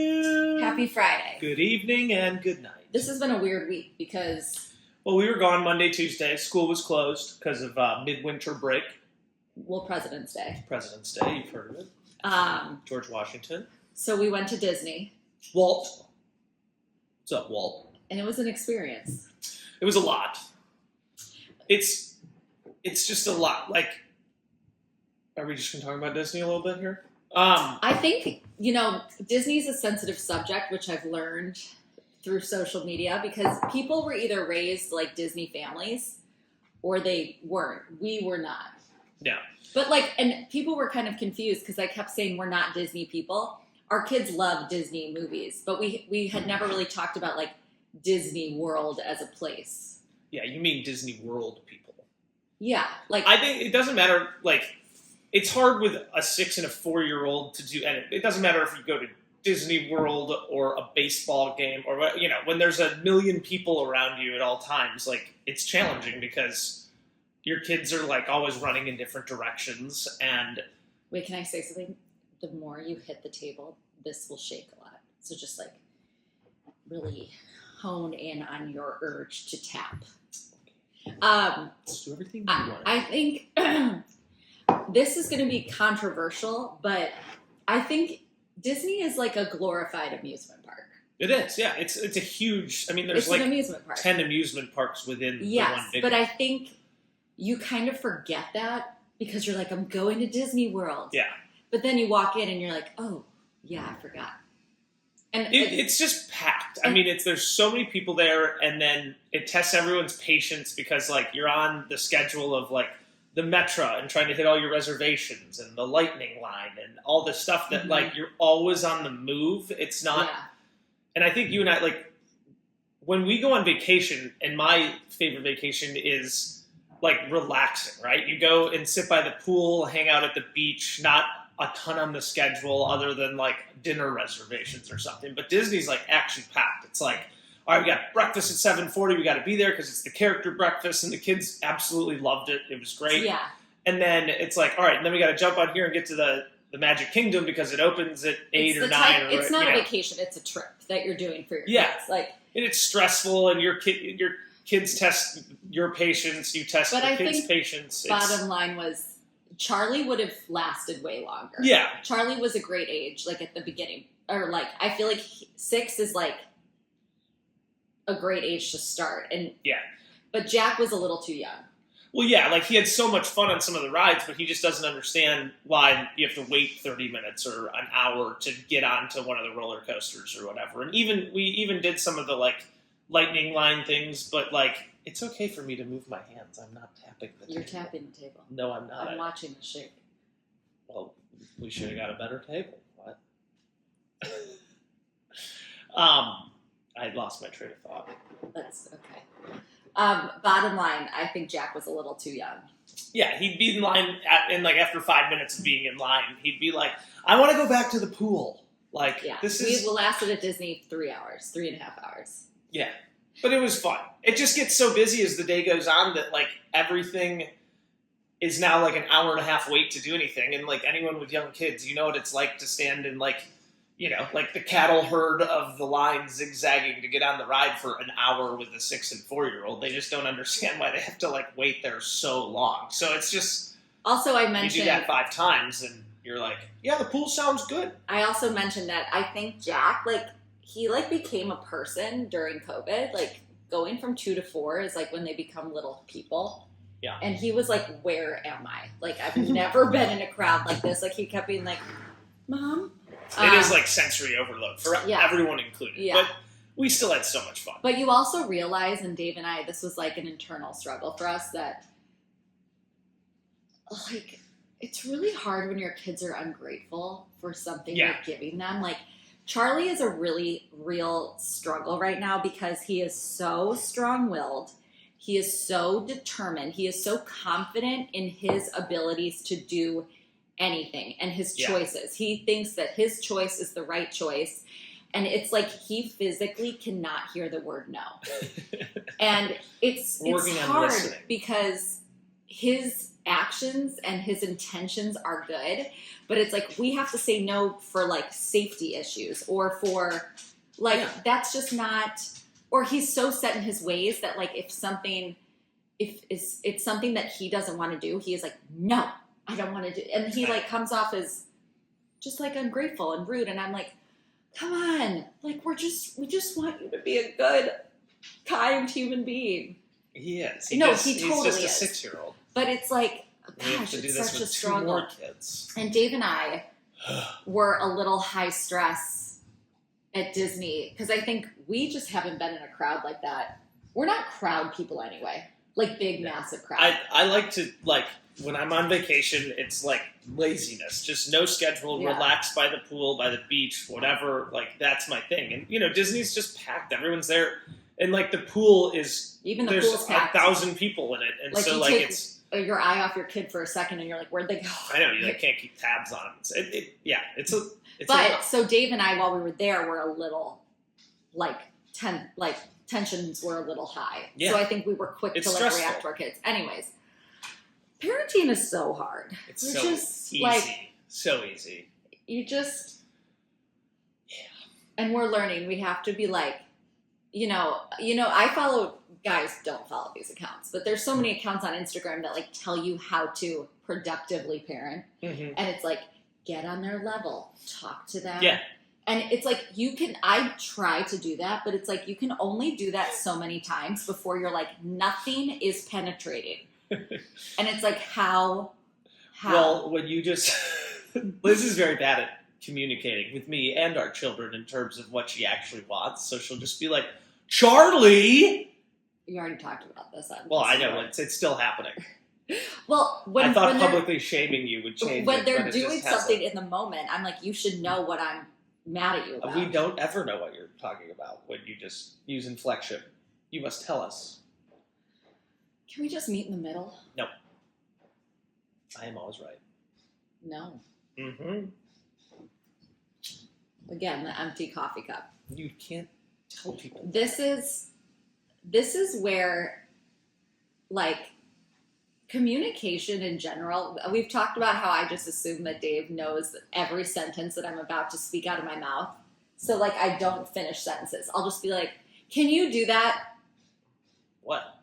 afternoon. Happy Friday. Good evening and good night. This has been a weird week because... Well, we were gone Monday, Tuesday. School was closed because of midwinter break. Well, President's Day. President's Day, you've heard of it. George Washington. So we went to Disney. Walt. What's up, Walt? And it was an experience. It was a lot. It's just a lot. Like, are we just going to talk about Disney a little bit here? I think, Disney's a sensitive subject, which I've learned through social media, because people were either raised like Disney families or they weren't. We were not. Yeah. But and people were kind of confused because I kept saying we're not Disney people. Our kids love Disney movies, but we had never really talked about Disney World as a place. Yeah, you mean Disney World people. Yeah. I think it doesn't matter, it's hard with a 6 and a 4-year-old to do, and it doesn't matter if you go to Disney World or a baseball game or, when there's a million people around you at all times, it's challenging because your kids are always running in different directions. And wait, can I say something? The more you hit the table, this will shake a lot. So just really hone in on your urge to tap. Let's do everything you want. I think this is going to be controversial, but I think Disney is like a glorified amusement park. It is, yeah. It's a huge. There's an amusement park. 10 amusement parks within the one big but one. I think you kind of forget that because you're I'm going to Disney World. Yeah. But then you walk in and you're oh, yeah, I forgot. And it's just packed. There's so many people there, and then it tests everyone's patience because you're on the schedule of the Metro and trying to hit all your reservations and the Lightning Line and all this stuff that you're always on the move. It's not. Yeah. And I think you and I when we go on vacation, and my favorite vacation is relaxing, right? You go and sit by the pool, hang out at the beach, not a ton on the schedule other than dinner reservations or something. But Disney's action packed. It's all right, we got breakfast at 7:40. We got to be there because it's the character breakfast, and the kids absolutely loved it. It was great. Yeah. And then it's all right, and then we got to jump on here and get to the Magic Kingdom because it opens at 8 or 9. It's not a vacation. It's a trip that you're doing for your kids. And it's stressful, and your kids test your patience. You test the kids' patience. Bottom line was, Charlie would have lasted way longer. Yeah. Charlie was a great age, at the beginning. Or, I feel 6 is, a great age to start. And yeah. But Jack was a little too young. Well, yeah, he had so much fun on some of the rides, but he just doesn't understand why you have to wait 30 minutes or an hour to get onto one of the roller coasters or whatever. And we even did some of the, lightning line things, but, it's okay for me to move my hands. I'm not tapping the table. You're tapping the table. No, I'm not. I'm watching the shake. Well, we should have got a better table. What? I lost my train of thought. That's okay. Bottom line, I think Jack was a little too young. Yeah, he'd be in line, after 5 minutes of being in line, he'd be I want to go back to the pool. We lasted at Disney 3 hours, 3.5 hours. Yeah. But it was fun. It just gets so busy as the day goes on that everything is now an hour and a half wait to do anything. And anyone with young kids, you know what it's like to stand in the cattle herd of the line zigzagging to get on the ride for an hour with a 6 and 4-year-old. They just don't understand why they have to wait there so long. So it's just also I mentioned you do that 5 times and you're yeah, the pool sounds good. I also mentioned that I think Jack he became a person during COVID. Going from 2 to 4 is when they become little people. Yeah. And he was where am I? I've never been in a crowd like this. He kept being Mom. It is sensory overload for everyone included. Yeah. But we still had so much fun. But you also realize, and Dave and I, this was an internal struggle for us, that it's really hard when your kids are ungrateful for something you're giving them. Charlie is a really real struggle right now because he is so strong-willed. He is so determined. He is so confident in his abilities to do anything and his choices. He thinks that his choice is the right choice. And it's he physically cannot hear the word no. And it's hard because his actions and his intentions are good, but it's like we have to say no for like safety issues or for like that's just not, or he's so set in his ways that like if it's something that he doesn't want to do, he is like, no, I don't want to do, and he like comes off as just like ungrateful and rude, and I'm like, come on, like we just want you to be a good, kind human being. He is. He totally he's just is. a 6-year-old. But it's like, We have gosh, to do it's this such with a struggle. 2 more kids. And Dave and I were a little high stress at Disney because I think we just haven't been in a crowd like that. We're not crowd people anyway, like big, massive crowd. I like to, like, when I'm on vacation, it's like laziness. Just no schedule, relax by the pool, by the beach, whatever. Like, that's my thing. And, you know, Disney's just packed. Everyone's there. And, like, the pool is, Even the there's pool's packed. 1,000 people in it. And Like, so, you like, take it's... your eye off your kid for a second and you're like, where'd they go? I know, you like, can't keep tabs on them. It's a But lot. so Dave and I, while we were there, were a little tensions were a little high. Yeah. So I think we were quick It's to like stressful. react to our kids. Anyways, parenting is so hard. It's You're so just easy. like, So easy. you just, and we're learning. We have to be like, you know, I follow, guys don't follow these accounts, but there's so many accounts on Instagram that like tell you how to productively parent. Mm-hmm. And it's like, get on their level, talk to them. Yeah. And it's like, I try to do that, but it's like, you can only do that so many times before you're like, nothing is penetrating. And it's like, how? Well, when you just... Liz is very bad at communicating with me and our children in terms of what she actually wants. So she'll just be like, Charlie! You already talked about this. Well, I know. It's still happening. Well, I thought publicly shaming you would change when it, they're but it doing just hasn't. something in the moment, I'm like, you should know what I'm mad at you about. We don't ever know what you're talking about when you just use inflection. You must tell us. Can we just meet in the middle? No. I am always right. No. Mm-hmm. Again, the empty coffee cup. You can't tell people. This is where, like, communication in general, we've talked about how I just assume that Dave knows every sentence that I'm about to speak out of my mouth. So, like, I don't finish sentences. I'll just be like, can you do that? What?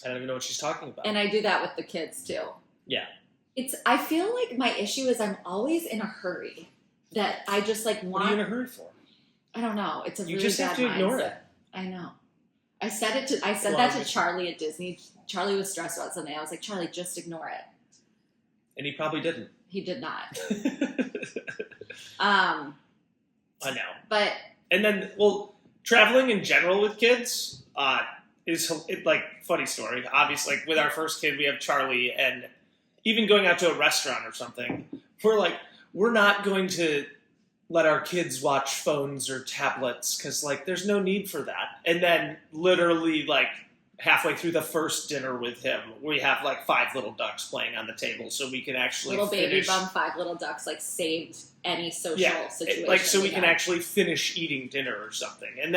I don't even know what she's talking about. And I do that with the kids, too. Yeah. I feel like my issue is I'm always in a hurry. That I just, like, want... What are you in a hurry for? I don't know. It's a You really just bad have to ignore mindset. it. I know. I said that to Charlie at Disney. Charlie was stressed about something. I was like, Charlie, just ignore it. And he probably didn't. He did not. I know. But And then, well, traveling in general with kids is like funny story. Obviously, like with our first kid, we have Charlie, and even going out to a restaurant or something, we're not going to let our kids watch phones or tablets because like there's no need for that. And then literally like halfway through the first dinner with him, we have like 5 little ducks playing on the table so we can actually little baby finish. bum 5 little ducks like saved any social situation. Like so we can actually finish eating dinner or something. And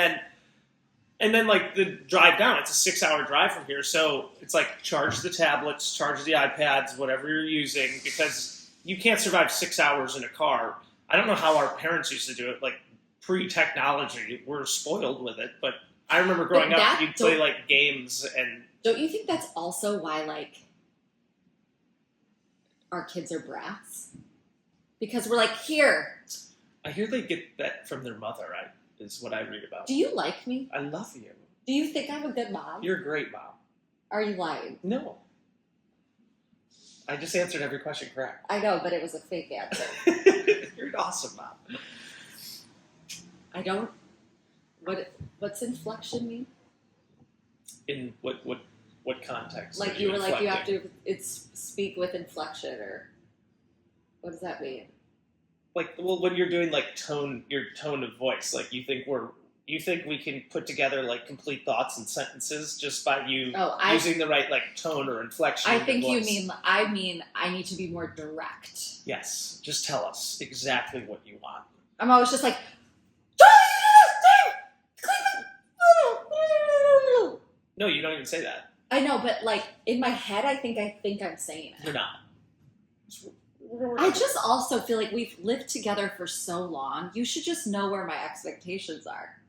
then like the drive down, it's a 6-hour drive from here. So it's like charge the tablets, charge the iPads, whatever you're using, because you can't survive 6 hours in a car. I don't know how our parents used to do it, like pre-technology. We're spoiled with it, but I remember growing up, you'd play like games and... Don't you think that's also why like our kids are brats? Because we're like, here. I hear they get that from their mother, is what I read about. Do you like me? I love you. Do you think I'm a good mom? You're a great mom. Are you lying? No. I just answered every question correct. I know, but it was a fake answer. You're an awesome mom. I don't... What's inflection mean? In what context? Like you were like, you have to speak with inflection, or what does that mean? Like, well, when you're doing like your tone of voice, like you think we can put together like complete thoughts and sentences just by using the right like tone or inflection. I think you mean I need to be more direct. Yes, just tell us exactly what you want. I'm always just like, No, you don't even say that. I know, but like in my head, I think I'm saying it. You're not. I just also feel like we've lived together for so long. You should just know where my expectations are.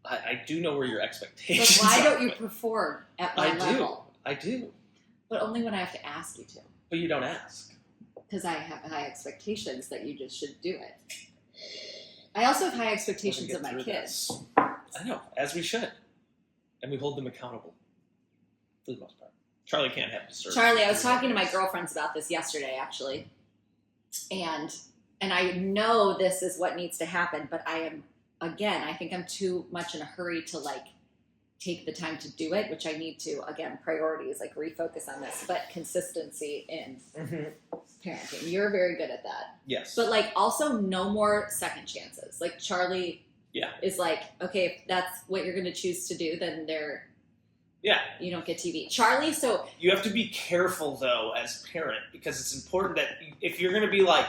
I do know where your But expectations why are. don't you perform at my I level? I do. But only when I have to ask you to. But you don't ask. Because I have high expectations that you just should do it. I also have high expectations of my kids. I know, as we should. And we hold them accountable. For the most part. Charlie can't have dessert. Charlie, I was talking to my girlfriends about this yesterday, actually. And I know this is what needs to happen, but I think I'm too much in a hurry to like take the time to do it, which I need to, again, priorities, like refocus on this, but consistency in parenting. You're very good at that. Yes. But like also no more second chances. Like Charlie is like, okay, if that's what you're going to choose to do, then you don't get TV. Charlie, so you have to be careful though as a parent, because it's important that if you're going to be like,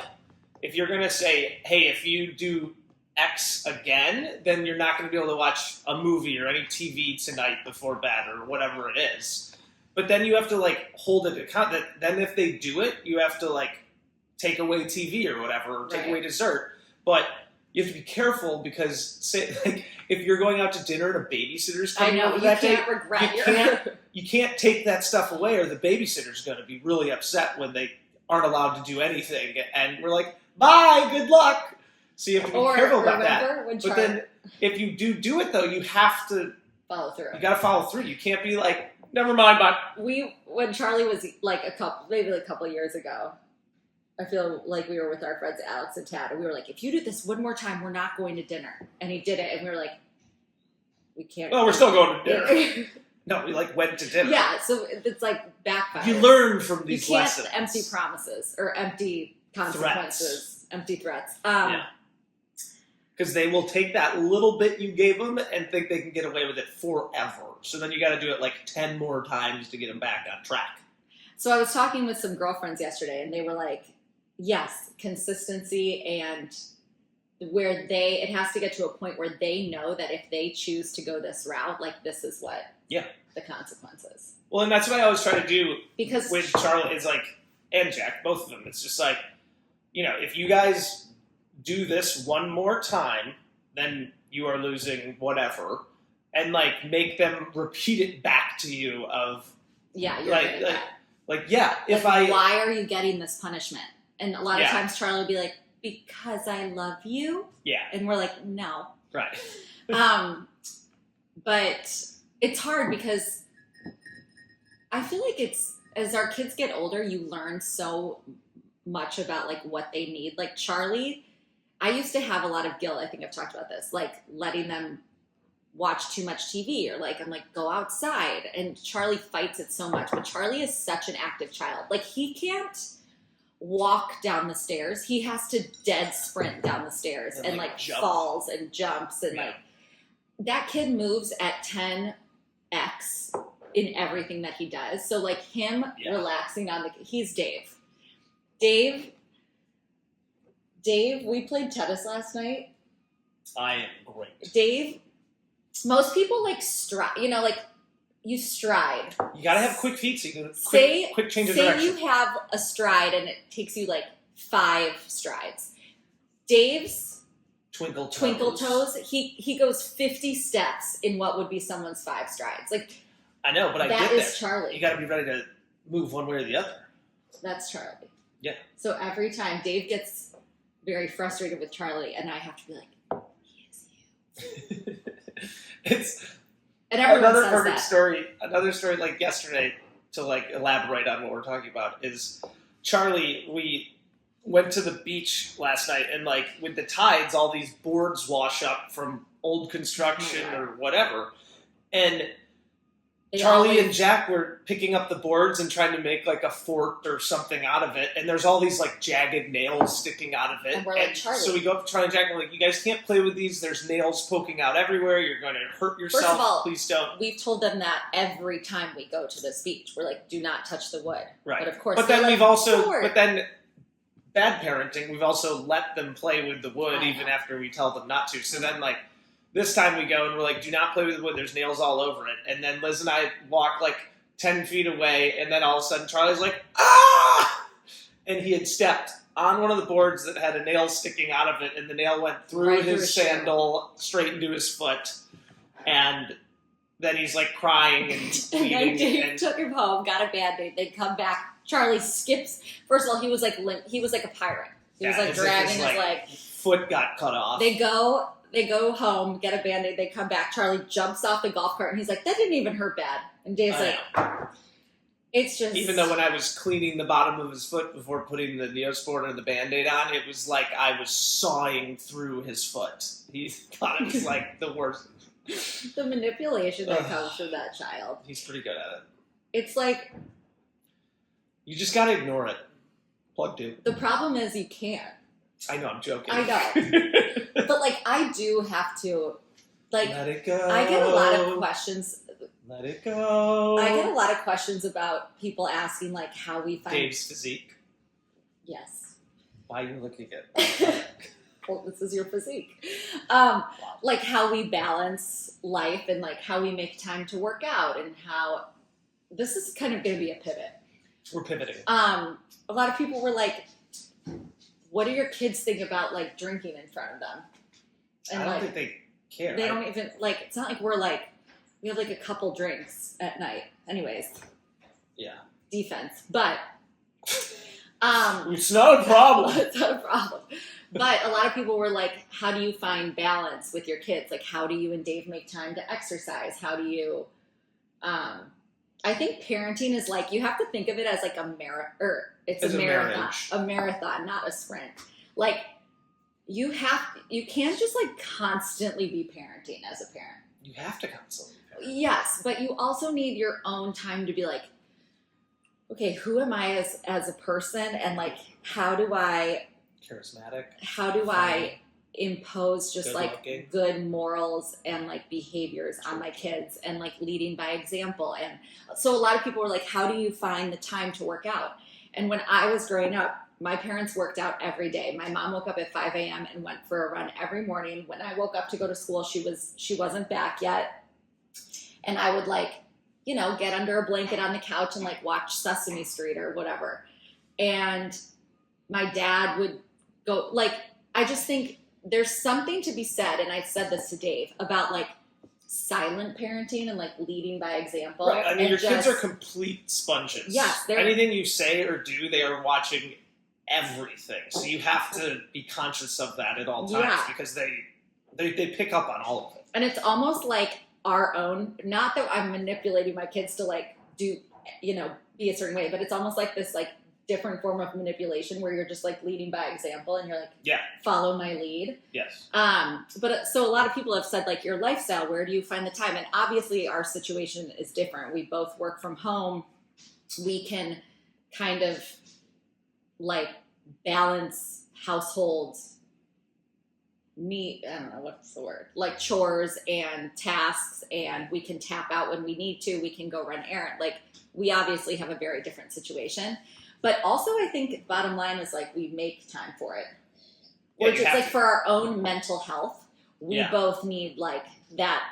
if you're going to say, hey, if you do X again, then you're not going to be able to watch a movie or any TV tonight before bed or whatever it is. But then you have to like hold it account that then if they do it, you have to like take away TV or whatever, or take away dessert. But you have to be careful because say like if you're going out to dinner and a babysitter's coming over that day, you can't take that stuff away, or the babysitter's going to be really upset when they aren't allowed to do anything. And we're like, bye, good luck. So you have to be careful about that. But then if you do it though, you have to follow through. You got to follow through. You can't be like, never mind, but when Charlie was like a couple years ago, I feel like we were with our friends Alex and Tad, and we were like, if you do this one more time, we're not going to dinner. And he did it, and we were like, we can't. Well, we're still going to dinner. No, we like went to dinner. Yeah, so it's like backfire. You learn from these lessons. You can't empty promises or empty consequences, empty threats. Because they will take that little bit you gave them and think they can get away with it forever. So then you got to do it like 10 more times to get them back on track. So I was talking with some girlfriends yesterday, and they were like, yes, consistency, and where it has to get to a point where they know that if they choose to go this route, like this is what the consequences. Well, and that's what I always try to do because with Charlie is like, and Jack, both of them. It's just like, if you guys do this one more time, then you are losing whatever, and like make them repeat it back to you of you're why are you getting this punishment? And a lot of times Charlie will be like, because I love you. Yeah. And we're like, no. Right. But it's hard because I feel like as our kids get older, you learn so much about like what they need. Like Charlie, I used to have a lot of guilt. I think I've talked about this, like letting them watch too much TV, or like I'm like, go outside. And Charlie fights it so much, but Charlie is such an active child. Like he can't walk down the stairs. He has to dead sprint down the stairs and like falls and jumps and like that kid moves at 10x in everything that he does. So like him relaxing on he's Dave. Dave, we played tennis last night. I am great. Dave, most people like stride, you stride. You gotta have quick feet so you can quick change of direction. Say you have a stride and it takes you like 5 strides. Dave's twinkle toes. He goes 50 steps in what would be someone's 5 strides. Like I know, but I get that there. is Charlie. You gotta be ready to move one way or the other. That's Charlie. Yeah. So every time Dave gets very frustrated with Charlie, and I have to be like, he is you. It's and everyone another says perfect that. story. Another story like yesterday to like elaborate on what we're talking about is Charlie. We went to the beach last night, and like with the tides, all these boards wash up from old construction or whatever, and Charlie and Jack were picking up the boards and trying to make like a fort or something out of it, and there's all these like jagged nails sticking out of it. And we're like, Charlie. So we go up to Charlie and Jack and we're like, you guys can't play with these. There's nails poking out everywhere. You're going to hurt yourself. First of all, please don't. We've told them that every time we go to this beach. We're like, do not touch the wood. Right. But of course, but then bad parenting, we've also let them play with the wood even after we tell them not to. So then like This time we go and we're like, do not play with the wood. There's nails all over it. And then Liz and I walk like 10 feet away, and then all of a sudden Charlie's like, ah! And he had stepped on one of the boards that had a nail sticking out of it, and the nail went through Right through his his shoe. sandal straight into his foot. And then he's like crying and And bleeding. then Dave and took him home, got a Band-Aid. They come back. Charlie skips. First of all, he was like a pirate. He was like as if dragging his, his leg. foot got cut off. They go home, get a Band-Aid. They come back. Charlie jumps off the golf cart, and he's like, "That didn't even hurt bad." And Dave's I like, know. "It's just." Even though when I was cleaning the bottom of his foot before putting the Neosport or the Band-Aid on, it was like I was sawing through his foot. He thought it was like the worst. the manipulation that comes from that child. He's pretty good at it. It's like You just gotta ignore it. Plug two. the problem is you can't. I know, I'm joking. I know. But like I do have to like Let it go. I get a lot of questions. Let it go. I get a lot of questions about people asking like how we find Dave's physique. Yes. Why are you looking at Well, this is your physique. Like how we balance life and like how we make time to work out and how this is kind of going to be a pivot. We're pivoting. A lot of people were like, what do your kids think about like drinking in front of them? And I don't like, think they care. they don't even like, it's not like we're like, we have like a couple drinks at night. Anyways, Yeah. defense. But, It's not a problem. it's not a problem. But a lot of people were like, how do you find balance with your kids? Like, how do you and Dave make time to exercise? How do you, I think parenting is like, you have to think of it as like a it's As a a marathon, marriage. a marathon, not a sprint. Like you can't just like constantly be parenting as a parent. You have to constantly. Yes, but you also need your own time to be like, okay, who am I as a person, and like, how do I Charismatic. impose just Good like looking. good morals and like behaviors on my kids and like leading by example? And so a lot of people were like, how do you find the time to work out? And when I was growing up, my parents worked out every day. My mom woke up at 5 a.m. and went for a run every morning. When I woke up to go to school, she wasn't back yet. And I would like, get under a blanket on the couch and like watch Sesame Street or whatever. And my dad would go, like, I just think there's something to be said, and I said this to Dave, about like silent parenting and like leading by example. Right. I mean, and your kids just- are complete sponges. Yes, they're- Anything you say or do, they are watching everything. So you have to be conscious of that at all times Yeah. because they pick up on all of it. And it's almost like our own, not that I'm manipulating my kids to like do, be a certain way, but it's almost like this like different form of manipulation where you're just like leading by example and you're like, Yeah. follow my lead. Yes. But so a lot of people have said like your lifestyle, where do you find the time? And obviously our situation is different. We both work from home. We can kind of like balance household I don't know what's the word, like chores and tasks, and we can tap out when we need to. We can go run errand. Like we obviously have a very different situation, but also I think bottom line is like we make time for it. Yeah, Which you is have like to. for our own mental health, we Yeah. both need like that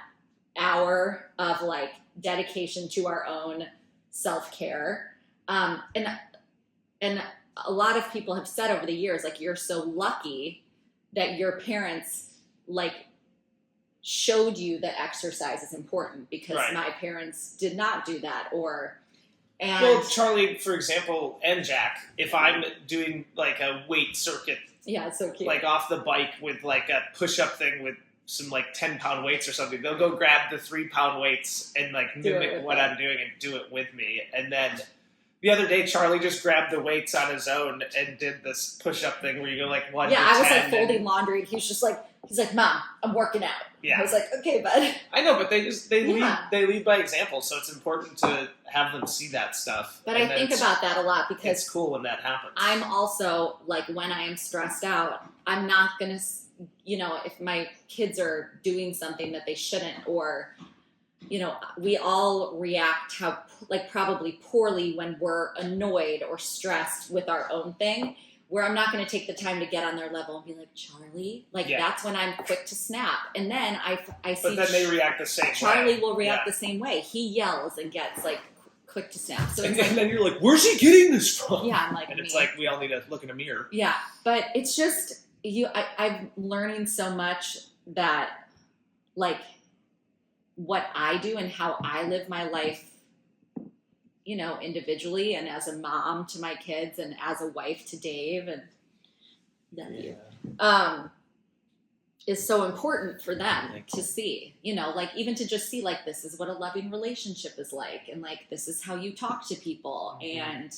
hour of like dedication to our own self-care. And a lot of people have said over the years, like, you're so lucky that your parents like showed you that exercise is important, because Right. my parents did not do that. Well, Charlie, for example, and Jack, if I'm doing like a weight circuit, yeah, it's so cute. like off the bike with like a push-up thing with some like 10-pound weights or something, they'll go grab the 3-pound weights and like Do it mimic with what them. I'm doing and do it with me. And then the other day, Charlie just grabbed the weights on his own and did this push-up thing where you go like 1 yeah, to I was 10 like and- folding laundry, and he's like, Mom, I'm working out. Yeah. I was like, okay, bud. I know, but they Yeah. lead by example, so it's important to have them see that stuff. But And I then think about that a lot, because it's cool when that happens. I'm also like, when I am stressed out, I'm not gonna, if my kids are doing something that they shouldn't, or, we all react probably poorly when we're annoyed or stressed with our own thing. where I'm not going to take the time to get on their level and be like, Charlie, like that's when I'm quick to snap. And then I see. But then they react the same way. Charlie will react the same way. He yells and gets like quick to snap. So and then you're like, where's he getting this from? Yeah, I'm like, and it's like we all need to look in a mirror. Yeah, but it's just I'm learning so much that like what I do and how I live my life, you know, individually and as a mom to my kids and as a wife to Dave and nephew, is so important for them to see, you know, like even to just see like, this is what a loving relationship is like. And like, this is how you talk to people. And,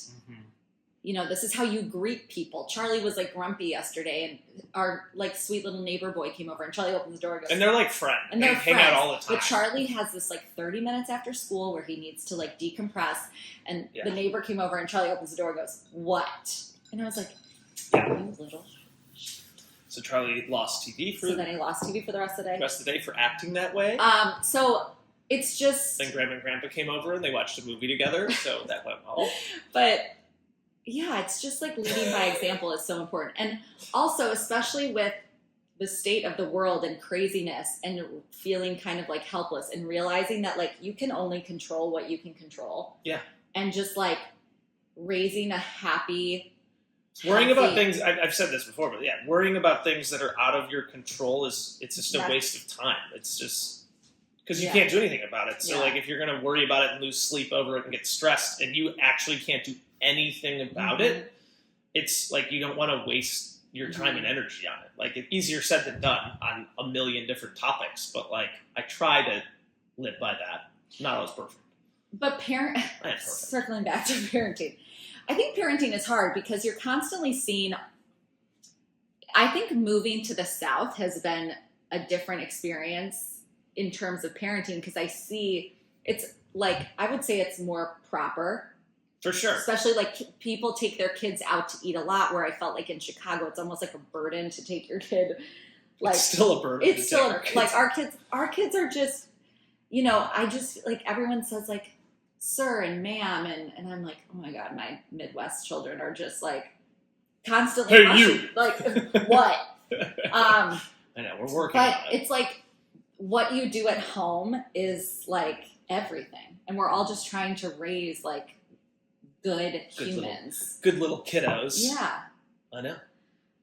you know, this is how you greet people. Charlie was like grumpy yesterday and our like sweet little neighbor boy came over and Charlie opens the door and goes, and they're like friends. And they're hang friends. out all the time. But Charlie has this like 30 minutes after school where he needs to like decompress. And the neighbor came over and Charlie opens the door and goes, what? And I was like, you little. So Charlie lost TV for. So then he lost TV for the rest of the day. Rest of the day for acting that way. So it's just. Then Grandma and Grandpa came over and they watched a movie together, so that went well. But yeah, it's just like leading by example is so important, and also especially with the state of the world and craziness, and feeling kind of like helpless, and realizing that like you can only control what you can control. Yeah. And just like raising a happy. Worrying about things, I've said this before, but worrying about things that are out of your control it's just a waste of time. It's just, because you can't do anything about it. So like if you're going to worry about it and lose sleep over it and get stressed and you actually can't do anything about it, it's like you don't want to waste your time and energy on it. Like it's easier said than done on a million different topics, but like I try to live by that. Not always perfect. But circling back to parenting. I think parenting is hard because you're constantly seeing, I think moving to the South has been a different experience in terms of parenting because I see it's like, I would say it's more proper. For sure. Especially like people take their kids out to eat a lot where I felt like in Chicago, it's almost like a burden to take your kid. Like, it's still a burden. It's still like our kids are just, you know, I just like everyone says like, sir and ma'am, and I'm like, oh my God, my Midwest children are just like constantly hey, rushing. you. Like what? I know, we're working on it. But it's like what you do at home is like everything. And we're all just trying to raise like good humans. Good little kiddos. Yeah. I know.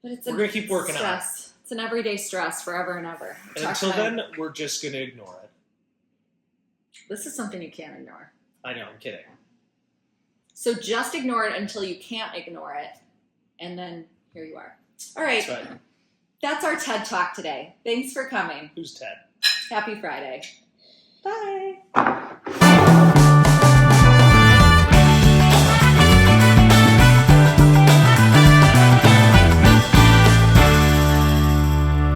But we're going to keep working on it. It's an everyday stress forever and ever. And until then, we're just going to ignore it. This is something you can't ignore. I know, I'm kidding. So just ignore it until you can't ignore it. And then here you are. All right. That's right. That's our TED Talk today. Thanks for coming. Who's Ted? Happy Friday. Bye.